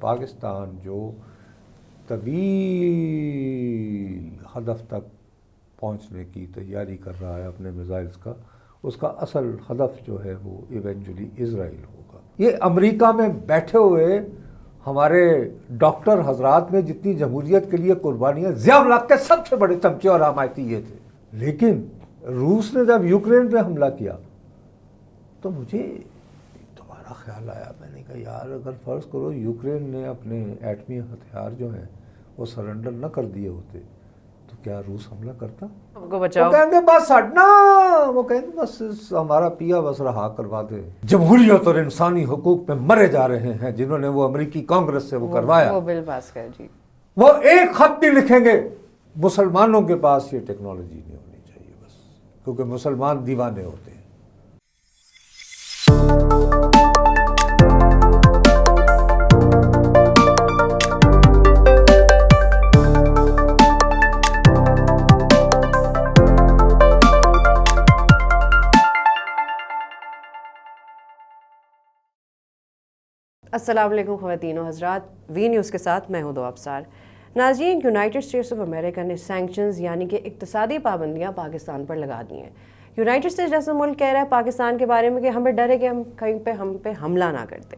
پاکستان جو طویل ہدف تک پہنچنے کی تیاری کر رہا ہے اپنے میزائلز کا، اس کا اصل ہدف جو ہے وہ ایونچولی اسرائیل ہوگا۔ یہ امریکہ میں بیٹھے ہوئے ہمارے ڈاکٹر حضرات میں جتنی جمہوریت کے لیے قربانیاں، ضیاء الحق کے سب سے بڑے چمچے اور حمایتی یہ تھے، لیکن روس نے جب یوکرین پہ حملہ کیا تو مجھے دوبارہ خیال آیا، میں نے کہا یار اگر فرض کرو یوکرین نے اپنے ایٹمی ہتھیار جو ہیں وہ سرنڈر نہ کر دیے ہوتے تو کیا روس حملہ کرتا؟ وہ کہیں گے بس ہٹنا، وہ کہیں گے بس ہمارا پیا بس رہا کروا دے۔ جمہوریت اور انسانی حقوق پہ مرے جا رہے ہیں جنہوں نے وہ امریکی کانگریس سے وہ کروایا، وہ بل پاس کر جی، وہ ایک خط نہیں لکھیں گے مسلمانوں کے پاس یہ ٹیکنالوجی نہیں ہونی چاہیے بس، کیونکہ مسلمان دیوانے ہوتے ہیں۔ السلام علیکم خواتین و حضرات، وی نیوز کے ساتھ میں ہوں دو ابصار۔ ناظرین، یونائٹڈ اسٹیٹس آف امریکہ نے سینکشنز یعنی کہ اقتصادی پابندیاں پاکستان پر لگا دی ہیں۔ یونائٹڈ اسٹیٹس جیسا ملک کہہ رہا ہے پاکستان کے بارے میں کہ ہمیں ڈر ہے کہ ہم پہ حملہ نہ کرتے،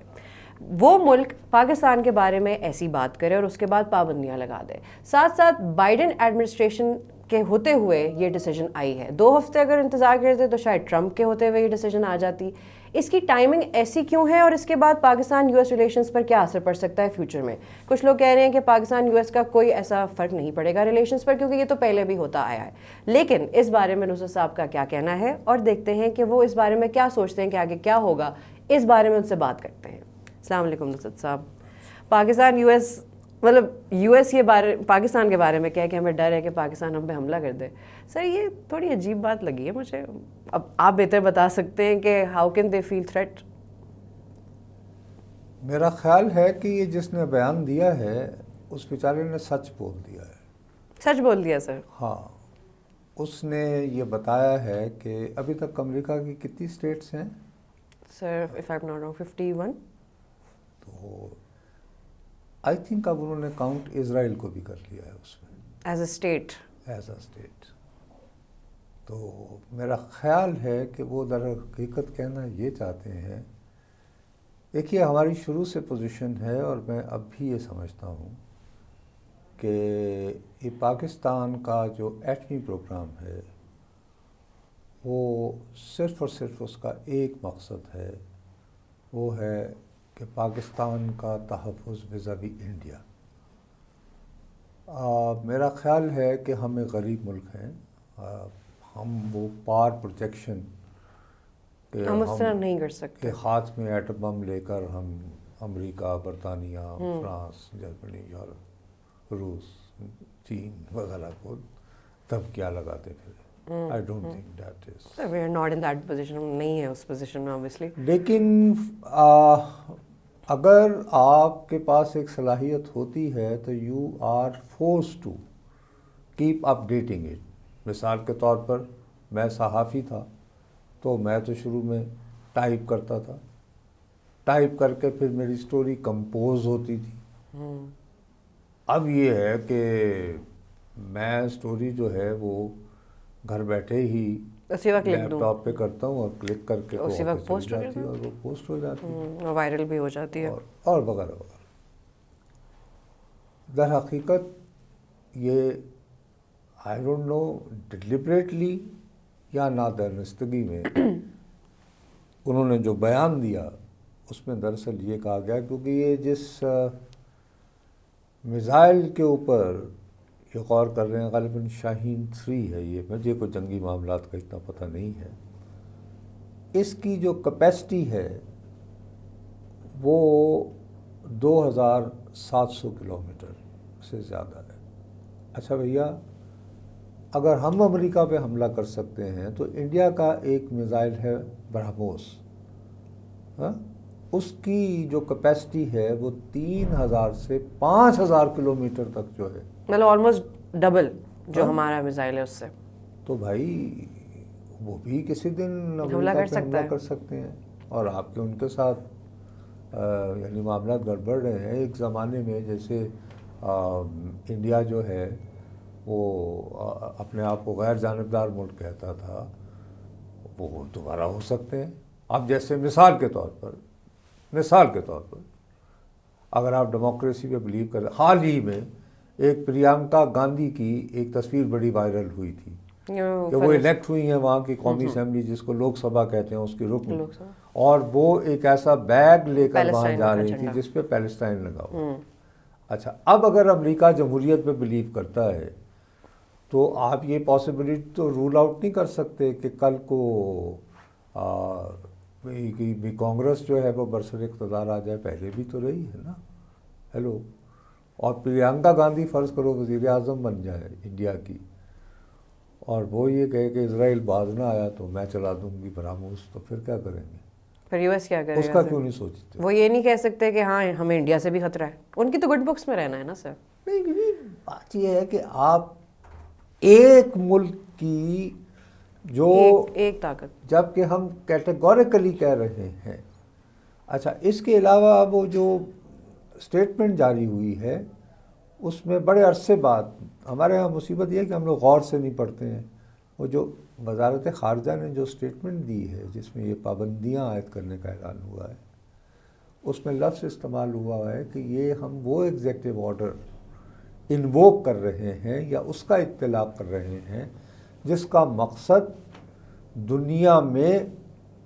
وہ ملک پاکستان کے بارے میں ایسی بات کرے اور اس کے بعد پابندیاں لگا دے۔ ساتھ ساتھ بائیڈن ایڈمنسٹریشن کے ہوتے ہوئے یہ ڈیسیجن آئی ہے، 2 ہفتے اگر انتظار کرتے تو شاید ٹرمپ کے ہوتے ہوئے یہ ڈیسیجن آ جاتی۔ اس کی ٹائمنگ ایسی کیوں ہے اور اس کے بعد پاکستان یو ایس ریلیشنز پر کیا اثر پڑ سکتا ہے فیوچر میں؟ کچھ لوگ کہہ رہے ہیں کہ پاکستان یو ایس کا کوئی ایسا فرق نہیں پڑے گا ریلیشنز پر، کیونکہ یہ تو پہلے بھی ہوتا آیا ہے، لیکن اس بارے میں نصرت صاحب کا کیا کہنا ہے اور دیکھتے ہیں کہ وہ اس بارے میں کیا سوچتے ہیں کہ آگے کیا ہوگا، اس بارے میں ان سے بات کرتے ہیں۔ السلام علیکم نصرت صاحب۔ Pakistan U S U S یہ پاکستان کے بارے میں کہہ کہ ہمیں ڈر ہے کہ پاکستان ہم پہ حملہ کر دے، سر یہ تھوڑی عجیب بات لگی ہے مجھے، اب آپ بہتر بتا سکتے ہیں کہ how can they feel threat? میرا خیال ہے کہ یہ جس نے بیان دیا ہے اس بیچارے نے سچ بول دیا ہے۔ سچ بول دیا سر؟ ہاں، اس نے یہ بتایا ہے کہ ابھی تک امریکہ کی کتنی اسٹیٹس ہیں سر؟ if I'm not wrong 51۔ تو آئی تھنک اب انہوں نے کاؤنٹ اسرائیل کو بھی کر لیا ہے اس میں ایز اے اسٹیٹ۔ تو میرا خیال ہے کہ وہ در حقیقت کہنا یہ چاہتے ہیں، دیکھیے ہماری شروع سے پوزیشن ہے اور میں اب بھی یہ سمجھتا ہوں کہ یہ پاکستان کا جو ایٹمی پروگرام ہے وہ صرف اور صرف اس کا ایک مقصد ہے، وہ ہے کہ پاکستان کا تحفظ ویزاوی انڈیا۔ میرا خیال ہے کہ ہم ایک غریب ملک ہیں، ہم وہ پار پروجیکشن ہم اس طرح نہیں کر سکتے کہ ہاتھ میں ایٹم بم لے کر ہم امریکہ، برطانیہ، فرانس، جرمنی، یورپ، روس، چین وغیرہ کو دھمکیاں لگاتے پھر۔ I don't think that is. We are not in that position، ہم نہیں ہیں اس پوزیشن میں obviously۔ لیکن اگر آپ کے پاس ایک صلاحیت ہوتی ہے تو you are forced to keep updating it۔ مثال کے طور پر میں صحافی تھا تو میں تو شروع میں ٹائپ کرتا تھا، ٹائپ کر کے پھر میری سٹوری کمپوز ہوتی تھی۔ اب یہ ہے کہ میں سٹوری جو ہے وہ گھر بیٹھے ہی لیپ ٹاپ پہ کرتا ہوں اور کلک کر کے اسی وقت پوسٹ ہو جاتی ہے اور وہ پوسٹ ہو جاتی ہے اور وائرل بھی ہو جاتی ہے اور وغیرہ وغیرہ۔ در حقیقت یہ آئی ڈونٹ نو ڈیلیبریٹلی یا نادانستگی میں انہوں نے جو بیان دیا اس میں دراصل یہ کہا گیا، کیونکہ یہ جس میزائل کے اوپر یہ غور کر رہے ہیں غالباً شاہین 3 ہے، یہ مجھے کوئی جنگی معاملات کا اتنا پتہ نہیں ہے، اس کی جو کیپیسٹی ہے وہ 2700 کلومیٹر سے زیادہ ہے۔ اچھا بھیا، اگر ہم امریکہ پہ حملہ کر سکتے ہیں تو انڈیا کا ایک میزائل ہے برہموس، اس کی جو کیپیسٹی ہے وہ 3000 سے 5000 کلومیٹر تک جو ہے، مطلب آلموسٹ ڈبل جو ہمارا میزائل ہے اس سے۔ تو بھائی وہ بھی کسی دن امریکہ پہ حملہ کر سکتے ہیں، اور آپ کے ان کے ساتھ یعنی معاملات گڑبڑ رہے ہیں. ایک زمانے میں جیسے انڈیا جو ہے وہ اپنے آپ کو غیر جانبدار ملک کہتا تھا, وہ دوبارہ ہو سکتے ہیں. اب جیسے مثال کے طور پر اگر آپ ڈیموکریسی پہ بلیو کریں, حال ہی میں ایک پریانکا گاندھی کی ایک تصویر بڑی وائرل ہوئی تھی کہ وہ الیکٹ ہوئی ہیں وہاں کی قومی اسمبلی جس کو لوک سبھا کہتے ہیں, اس کی رکن, اور وہ ایک ایسا بیگ لے کر وہاں جا رہی تھی جس پہ پیلسٹائن لگا ہوا. اچھا, اب اگر امریکہ جمہوریت پہ بلیو کرتا ہے تو آپ یہ پاسبلٹی تو رول آؤٹ نہیں کر سکتے کہ کل کو کانگریس جو ہے وہ برسر اقتدار آ جائے. پہلے بھی تو رہی ہے نا. ہیلو. اور پریانکا گاندھی فرض کرو وزیر اعظم بن جائے انڈیا کی, اور وہ یہ کہے کہ اسرائیل باز نہ آیا تو میں چلا دوں گی براموس, تو پھر کیا کریں گے؟ پھر یو ایس کیا کرے گا؟ اس کا کیوں نہیں سوچتے؟ وہ یہ نہیں کہہ سکتے کہ ہاں ہمیں انڈیا سے بھی خطرہ ہے. ان کی تو گڈ بکس میں رہنا ہے نا سر. نہیں, بات یہ ہے کہ آپ ایک ملک کی جو ایک طاقت, جب کہ ہم کیٹیگوریکلی کہہ رہے ہیں. اچھا, اس کے علاوہ وہ جو اسٹیٹمنٹ جاری ہوئی ہے اس میں بڑے عرصے بعد, ہمارے ہاں مصیبت یہ ہے کہ ہم لوگ غور سے نہیں پڑھتے ہیں, وہ جو وزارت خارجہ نے جو اسٹیٹمنٹ دی ہے جس میں یہ پابندیاں عائد کرنے کا اعلان ہوا ہے, اس میں لفظ استعمال ہوا ہے کہ یہ ہم وہ ایگزیکٹو آرڈر انووک کر رہے ہیں یا اس کا اطلاق کر رہے ہیں جس کا مقصد دنیا میں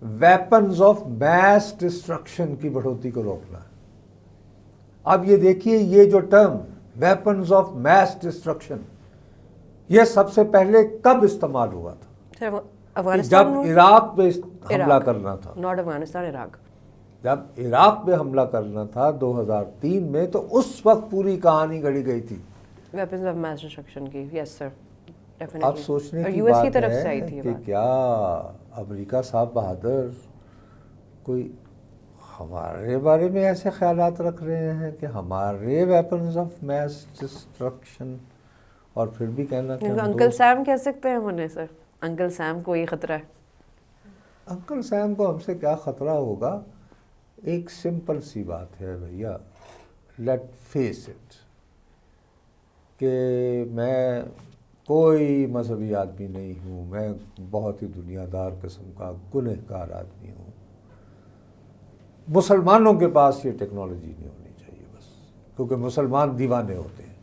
ویپنز آف میس ڈسٹرکشن کی بڑھوتری کو روکنا ہے. اب یہ دیکھیے, یہ جو term weapons of mass destruction یہ سب سے پہلے کب استعمال ہوا تھا؟ جب عراق پہ حملہ کرنا تھا. ناٹ افغانستان, عراق. جب عراق پہ حملہ کرنا تھا 2003 میں, تو اس وقت پوری کہانی گھڑی گئی تھی ویپنز آف میس ڈسٹرکشن کی. یس سر, اب سوچنے کی بات ہے کہ کیا امریکہ صاحب بہادر کوئی ہمارے بارے میں ایسے خیالات رکھ رہے ہیں کہ ہمارے ویپنز آف میس ڈسٹرکشن, اور پھر بھی کہنا کہ انکل سیم کہہ سکتے ہیں انہیں سر. انکل سیم کو یہ خطرہ ہے. انکل سیم کو ہم سے کیا خطرہ ہوگا؟ ایک سمپل سی بات ہے بھیا, لیٹ فیس اٹ, کہ میں کوئی مذہبی آدمی نہیں ہوں, میں بہت ہی دنیا دار قسم کا گنہگار آدمی ہوں. مسلمانوں کے پاس یہ ٹیکنالوجی نہیں ہونی چاہیے بس, کیونکہ مسلمان دیوانے ہوتے ہیں.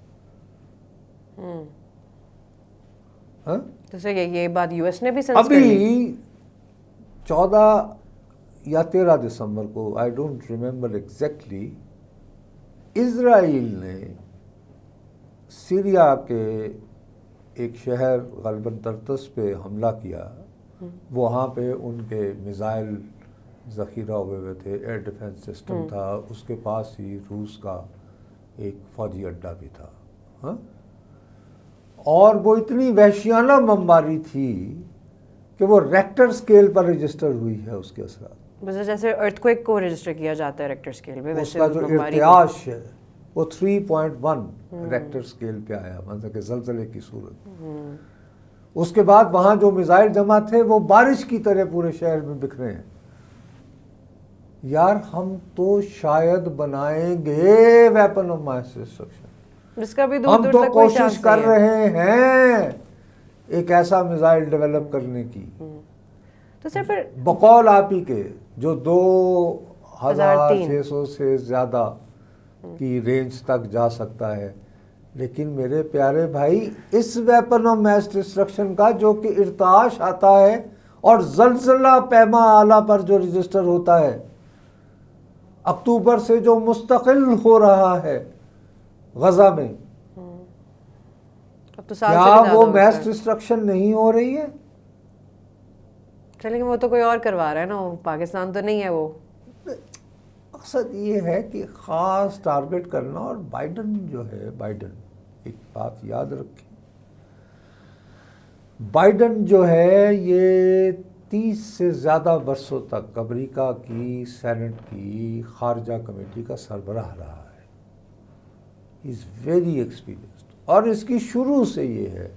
تو سر یہ بات یو ایس نے بھی سینس کر لی. ابھی 14 یا 13 دسمبر کو, آئی ڈونٹ ریممبر ایگزیکٹلی, اسرائیل نے سیریا کے ایک شہر غالباً طرطس پہ حملہ کیا. وہاں پہ ان کے میزائل ذخیرہ ہوئے ہوئے تھے, ایئر ڈیفنس سسٹم تھا, اس کے پاس ہی روس کا ایک فوجی اڈہ بھی تھا. اور وہ اتنی وحشیانہ بمباری تھی کہ وہ ریکٹر سکیل پر رجسٹر ہوئی ہے اس کے اثرات. جیسے ارتھ کویک کو رجسٹر کیا جاتا ہے ریکٹر سکیل پہ, اس کا جو ارتعاش ہے وہ 3.1 ریکٹر سکیل پہ آیا, مطلب کہ زلزلے کی صورت. اس کے بعد وہاں جو میزائل جمع تھے وہ بارش کی طرح پورے شہر میں بکھرے ہیں. یار ہم تو شاید بنائیں گے ویپن آف میس ڈسٹرکشن, جس کا بھی ہم تو کوشش کر رہے ہیں ایک ایسا میزائل ڈیولپ کرنے کی. تو سر پھر بقول آپ ہی کے جو 2600 سے زیادہ کی رینج تک جا سکتا ہے, لیکن میرے پیارے بھائی اس ویپن آف میس ڈسٹرکشن کا جو کہ ارتعاش آتا ہے اور زلزلہ پیما اعلیٰ پر جو رجسٹر ہوتا ہے اکتوبر سے جو مستقل ہو رہا ہے غزہ میں, کیا وہ میس ڈسٹرکشن نہیں ہو رہی ہے؟ چلیے وہ تو کوئی اور کروا رہا ہے نا, پاکستان تو نہیں ہے. وہ مقصد یہ ہے کہ خاص ٹارگٹ کرنا. اور بائیڈن جو ہے, بائیڈن ایک بات یاد رکھیں, بائیڈن جو ہے یہ 30 سے زیادہ برسوں تک امریکہ کی سینٹ کی خارجہ کمیٹی کا سربراہ رہا ہے. ہی از ویری ایکسپیرینسڈ, اور اس کی شروع سے یہ ہے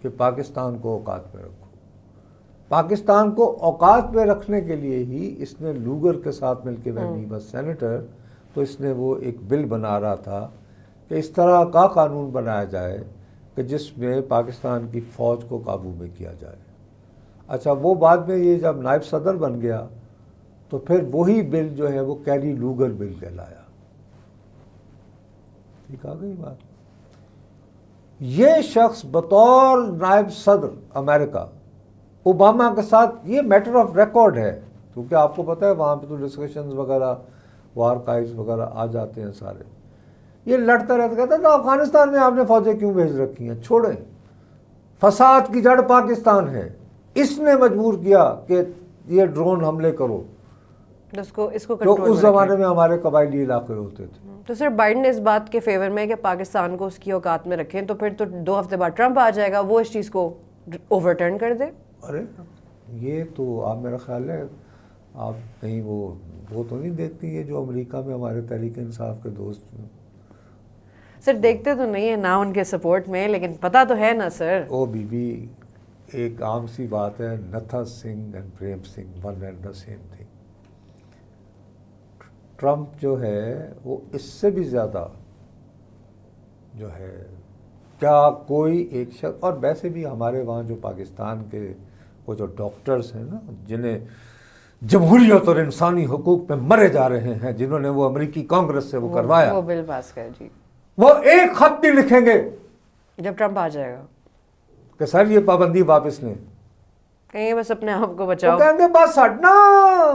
کہ پاکستان کو اوقات میں رکھو. پاکستان کو اوقات میں رکھنے کے لیے ہی اس نے لوگر کے ساتھ مل کے وین ہی واز سینیٹر تو اس نے وہ ایک بل بنا رہا تھا کہ اس طرح کا قانون بنایا جائے کہ جس میں پاکستان کی فوج کو قابو میں کیا جائے. اچھا وہ بعد میں یہ جب نائب صدر بن گیا تو پھر وہی بل جو ہے وہ کیری لوگر بل کہلایا. ٹھیک آ گئی بات. یہ شخص بطور نائب صدر امریکہ اوباما کے ساتھ یہ میٹر آف ریکارڈ ہے کیونکہ آپ کو پتہ ہے وہاں پہ تو ڈسکشنز وغیرہ وارکائز وغیرہ آ جاتے ہیں سارے. یہ لڑتا رہتا کہتا تو افغانستان میں آپ نے فوجیں کیوں بھیج رکھی ہیں, چھوڑیں, فساد کی جڑ پاکستان ہے, اس نے مجبور کیا کہ یہ ڈرون حملے کرو اس کو جو کنٹرول اس زمانے میں ہمارے قبائلی علاقے ہوتے تھے. تو سر بائیڈن اس بات کے فیور میں کہ پاکستان کو اس کی اوقات میں رکھیں تو پھر تو 2 ہفتے بعد ٹرمپ آ جائے گا, وہ اس چیز کو اوور ٹرن کر دے. ارے یہ تو آپ میرا خیال ہے آپ کہیں وہ تو نہیں دیکھتی ہے جو امریکہ میں ہمارے تحریک انصاف کے دوست ہیں. سر دیکھتے تو نہیں ہیں نا ان کے سپورٹ میں, لیکن پتہ تو ہے نا سر. او بی بی ایک عام سی بات ہے, Nattha Singh and Prem Singh one and the same thing. Trump جو ہے وہ اس سے بھی زیادہ جو ہے کیا کوئی ایک شخص, اور ویسے بھی ہمارے وہاں جو پاکستان کے وہ جو ڈاکٹرز ہیں نا جنہیں جمہوریت اور انسانی حقوق پہ مرے جا رہے ہیں, جنہوں نے وہ امریکی کانگریس سے وہ کروایا, وہ بل پاس کر جی, وہ ایک خط نہیں لکھیں گے جب ٹرمپ آ جائے گا کہ سر یہ پابندی واپس لیں. کہیں بس اپنے آپ کو وہ بچاؤ. کہیں گے بس ہٹنا,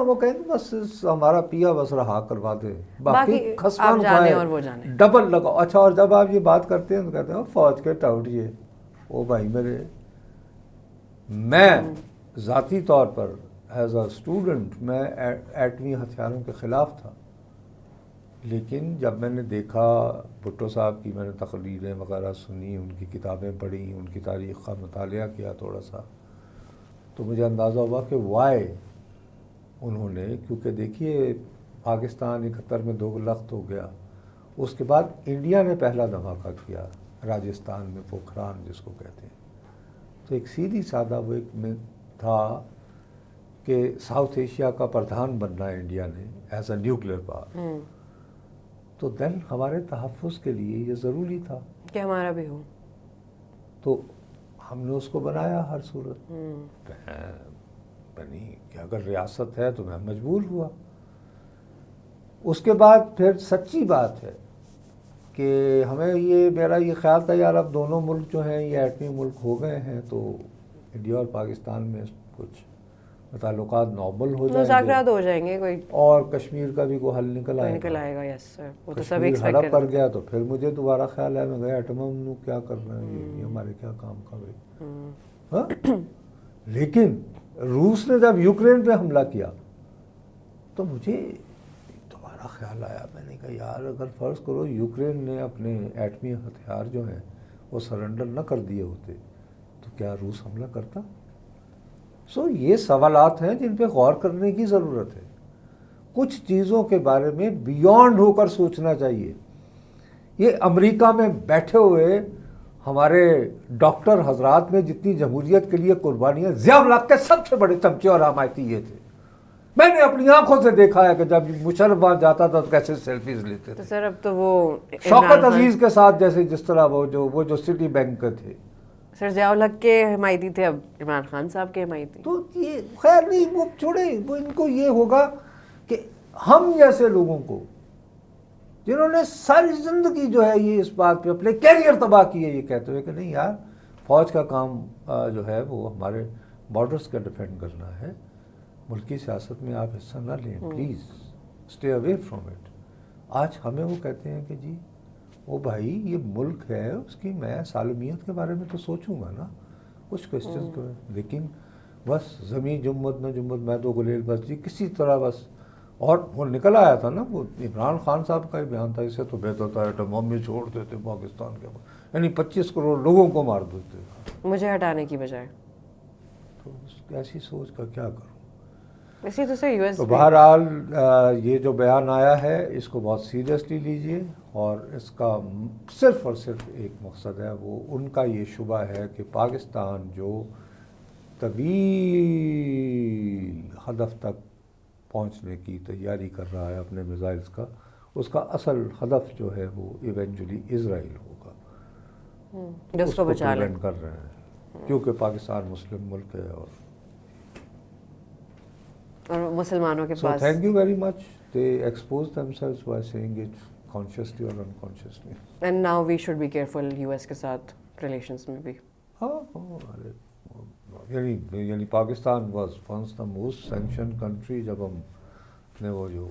وہ کہیں گے بس ہمارا پیا بس رہا کروا دے, باقی آپ جانے اور وہ جانے. ڈبل لگاؤ. اچھا اور جب آپ یہ بات کرتے ہیں تو کہتے ہیں فوج کے ٹاؤٹ یہ, او بھائی میرے, میں ذاتی طور پر ایز اے اسٹوڈنٹ میں ایٹمی ہتھیاروں کے خلاف تھا, لیکن جب میں نے دیکھا بھٹو صاحب کی, میں نے تقریریں وغیرہ سنی, ان کی کتابیں پڑھی, ان کی تاریخ کا مطالعہ کیا تھوڑا سا, تو مجھے اندازہ ہوا کہ وائی انہوں نے, کیونکہ دیکھیے پاکستان 71 میں 2 لخت ہو گیا, اس کے بعد انڈیا نے پہلا دھماکہ کیا راجستھان میں, پوکھران جس کو کہتے ہیں. تو ایک سیدھی سادہ وہ ایک میں تھا کہ ساؤتھ ایشیا کا پردھان بننا ہے انڈیا نے ایز اے نیوکلیئر پاور, تو دین ہمارے تحفظ کے لیے یہ ضروری تھا کہ ہمارا بھی ہو, تو ہم نے اس کو بنایا ہر صورت. بنی کہ اگر ریاست ہے تو میں مجبور ہوا. اس کے بعد پھر سچی بات ہے کہ ہمیں یہ میرا یہ خیال تھا یار اب دونوں ملک جو ہیں یہ ایٹمی ملک ہو گئے ہیں, تو انڈیا اور پاکستان میں کچھ تعلقات نارمل ہو جائیں گے, مذاکرات ہو جائیں گے کوئی, اور کشمیر کا بھی کوئی حل نکل آئے گا. یس سر, وہ تو سب کشمیر ایکسپیکٹ ہڑپ کر گیا تو پھر مجھے دوبارہ خیال ہے میں گیا ایٹم کیا کرنا ہے, یہ ہمارے کیا کام کا بھائی. لیکن روس نے جب یوکرین پہ حملہ کیا تو مجھے دوبارہ خیال آیا, میں نے کہا یار اگر فرض کرو یوکرین نے اپنے ایٹمی ہتھیار جو ہیں وہ سرنڈر نہ کر دیے ہوتے تو کیا روس حملہ کرتا. سو یہ سوالات ہیں جن پہ غور کرنے کی ضرورت ہے. کچھ چیزوں کے بارے میں بیونڈ ہو کر سوچنا چاہیے. یہ امریکہ میں بیٹھے ہوئے ہمارے ڈاکٹر حضرات میں جتنی جمہوریت کے لیے قربانیاں, ضیاء الحق کے سب سے بڑے چمچے اور حمایتی یہ تھے. میں نے اپنی آنکھوں سے دیکھا ہے کہ جب مشرف وہاں جاتا تھا تو کیسے سیلفیز لیتے تو تھے. سر اب تو وہ شوکت عزیز کے ساتھ جیسے جس طرح وہ جو سٹی بینک کے تھے. سر ضیاء الحق کے حمایتی تھے, اب عمران خان صاحب کے حمایتی. تو یہ خیر نہیں, وہ چھوڑیں, وہ ان کو یہ ہوگا کہ ہم جیسے لوگوں کو جنہوں نے ساری زندگی جو ہے یہ اس بات پہ اپنے کیریئر تباہ کیے یہ کہتے ہوئے کہ نہیں یار فوج کا کام جو ہے وہ ہمارے بارڈرز کا ڈیفینڈ کرنا ہے, ملکی سیاست میں آپ حصہ نہ لیں, please stay away from it. آج ہمیں وہ کہتے ہیں کہ جی او بھائی یہ ملک ہے, اس کی میں سالمیت کے بارے میں تو سوچوں گا نا, کچھ کوشچنز تو ہے, لیکن بس زمین جمت نہ جمت میں تو گلیل بس جی کسی طرح بس. اور وہ نکل آیا تھا نا, وہ عمران خان صاحب کا ہی بیان تھا, اسے تو بہتر تھا ایٹم بم میں چھوڑ دیتے پاکستان کے, یعنی 25 کروڑ لوگوں کو مار دیتے, مجھے ہٹانے کی بجائے. تو ایسی سوچ کا کیا کروں. اسی تو سے US تو بہرحال یہ جو بیان آیا ہے اس کو بہت سیریسلی لیجئے, اور اس کا صرف اور صرف ایک مقصد ہے, وہ ان کا یہ شبہ ہے کہ پاکستان جو طویل ہدف تک پہنچنے کی تیاری کر رہا ہے اپنے میزائلز کا، اس کا اصل ہدف جو ہے وہ ایونچولی اسرائیل ہوگا، جو اس کو بچا لے. پریونٹ کر رہے ہیں کیونکہ پاکستان مسلم ملک ہے. اور مسلمانوں کے So pass thank you very much. They expose themselves by saying it consciously or unconsciously. And now we should be careful U S کے ساتھ ریلیشنس میں بھی. ہاں یعنی Pakistan was once the most sanction country جب ہم نے وہ جو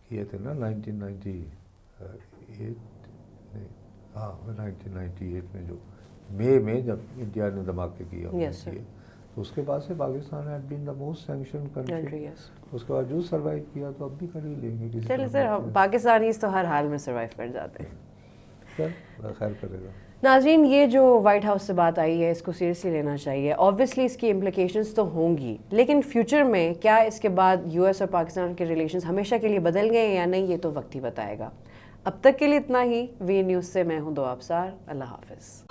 کیے تھے نا 1998 میں جو مئی میں جب انڈیا نے دھماکے کیا تو اس کے بعد سے Pakistan had been the most sanction country. اس کے باوجود سروائیو کیا تو اب بھی کر ہی لیں گے. چلے سر پاکستانیز تو ہر حال میں سروائیو کر جاتے ہیں. خیر کرے گا. ناظرین یہ جو وائٹ ہاؤس سے بات آئی ہے اس کو سیریسلی لینا چاہیے. آبویسلی اس کی امپلیکیشنز تو ہوں گی، لیکن فیوچر میں کیا اس کے بعد یو ایس اور پاکستان کے ریلیشنز ہمیشہ کے لیے بدل گئے یا نہیں، یہ تو وقت ہی بتائے گا. اب تک کے لیے اتنا ہی. وی نیوز سے میں ہوں دو ابصار. اللہ حافظ.